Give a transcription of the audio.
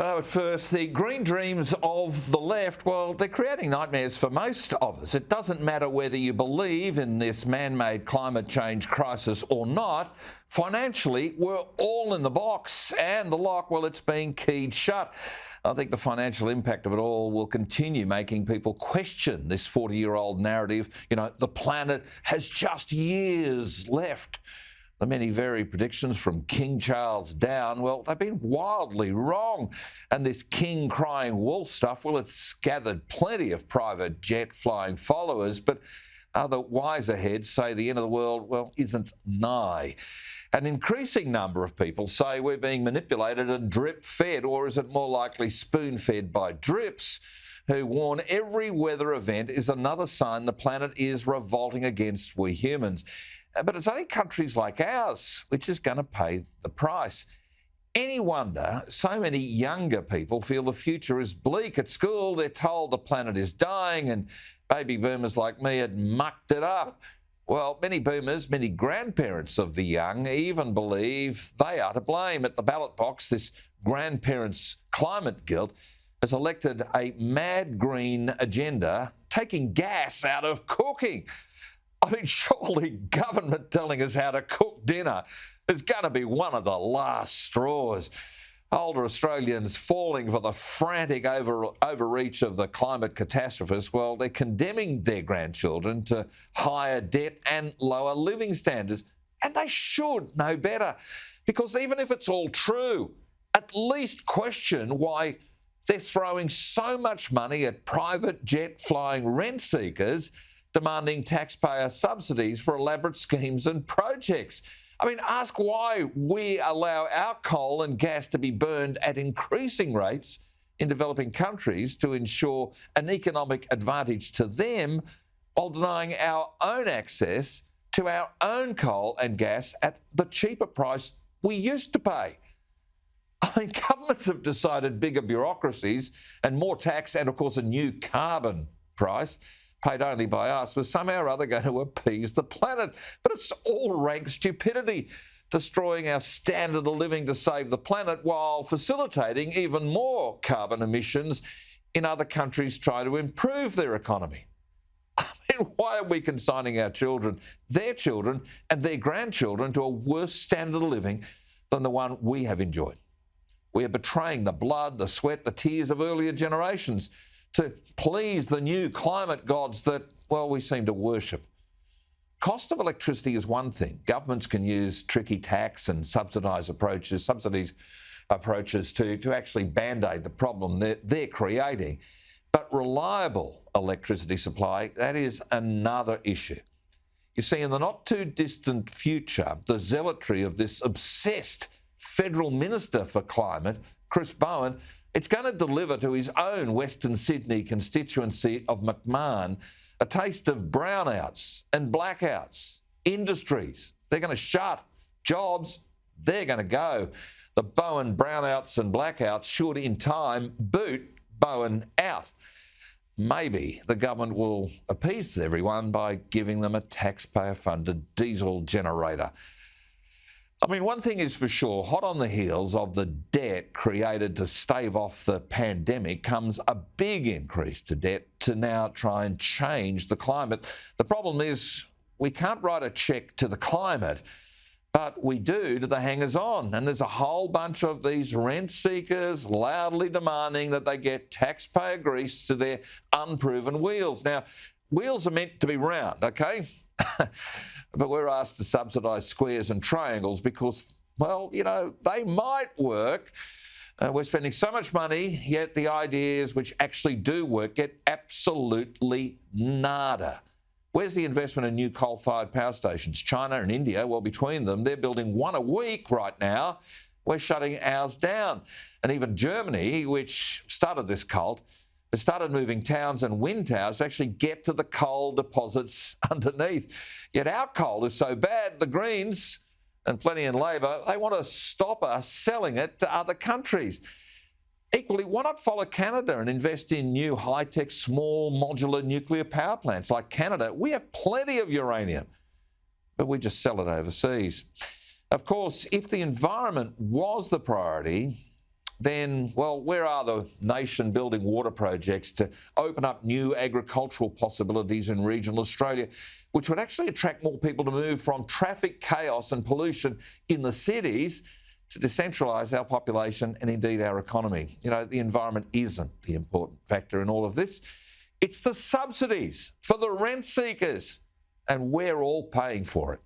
At first, the green dreams of the left, well, they're creating nightmares for most of us. It doesn't matter whether you believe in this man-made climate change crisis or not. Financially, we're all in the box, and the lock, well, it's being keyed shut. I think the financial impact of it all will continue making people question this 40-year-old narrative. You know, the planet has just years left. The many varied predictions from King Charles down, well, they've been wildly wrong. And this king crying wolf stuff, well, it's gathered plenty of private jet flying followers, but other wiser heads say the end of the world, well, isn't nigh. An increasing number of people say we're being manipulated and drip-fed, or is it more likely spoon-fed by drips, who warn every weather event is another sign the planet is revolting against we humans. But it's only countries like ours which is going to pay the price. Any wonder so many younger people feel the future is bleak? At school, they're told the planet is dying, and baby boomers like me had mucked it up. Well, many boomers, many grandparents of the young even believe they are to blame. At the ballot box, this grandparents' climate guilt has elected a mad green agenda, taking gas out of cooking. I mean, surely government telling us how to cook dinner is going to be one of the last straws. Older Australians falling for the frantic overreach of the climate catastrophists, well, they're condemning their grandchildren to higher debt and lower living standards. And they should know better, because even if it's all true, at least question why they're throwing so much money at private jet flying rent seekers, demanding taxpayer subsidies for elaborate schemes and projects. I mean, ask why we allow our coal and gas to be burned at increasing rates in developing countries to ensure an economic advantage to them, while denying our own access to our own coal and gas at the cheaper price we used to pay. I mean, governments have decided bigger bureaucracies and more tax and, of course, a new carbon price paid only by us was somehow or other going to appease the planet. But it's all rank stupidity, destroying our standard of living to save the planet while facilitating even more carbon emissions in other countries trying to improve their economy. I mean, why are we consigning our children, and their grandchildren to a worse standard of living than the one we have enjoyed? We are betraying the blood, the sweat, the tears of earlier generations to please the new climate gods that, well, we seem to worship. Cost of electricity is one thing. Governments can use tricky tax and subsidies approaches to actually band-aid the problem they're creating. But reliable electricity supply, that is another issue. You see, in the not-too-distant future, the zealotry of this obsessed federal minister for climate, Chris Bowen, it's going to deliver to his own Western Sydney constituency of McMahon a taste of brownouts and blackouts. Industries, they're going to shut. Jobs, they're going to go. The Bowen brownouts and blackouts should in time boot Bowen out. Maybe the government will appease everyone by giving them a taxpayer-funded diesel generator. I mean, one thing is for sure, hot on the heels of the debt created to stave off the pandemic comes a big increase to debt to now try and change the climate. The problem is we can't write a cheque to the climate, but we do to the hangers-on. And there's a whole bunch of these rent seekers loudly demanding that they get taxpayer grease to their unproven wheels. Now, wheels are meant to be round, okay? But we're asked to subsidise squares and triangles because, well, you know, they might work. We're spending so much money, yet the ideas which actually do work get absolutely nada. Where's the investment in new coal-fired power stations? China and India, well, between them, they're building one a week right now. We're shutting ours down. And even Germany, which started this cult, it started moving towns and wind towers to actually get to the coal deposits underneath. Yet our coal is so bad, the Greens and plenty in Labor, they want to stop us selling it to other countries. Equally, why not follow Canada and invest in new high-tech, small modular nuclear power plants like Canada? We have plenty of uranium, but we just sell it overseas. Of course, if the environment was the priority, then, well, where are the nation-building water projects to open up new agricultural possibilities in regional Australia, which would actually attract more people to move from traffic chaos and pollution in the cities to decentralise our population and indeed our economy? You know, the environment isn't the important factor in all of this. It's the subsidies for the rent seekers, and we're all paying for it.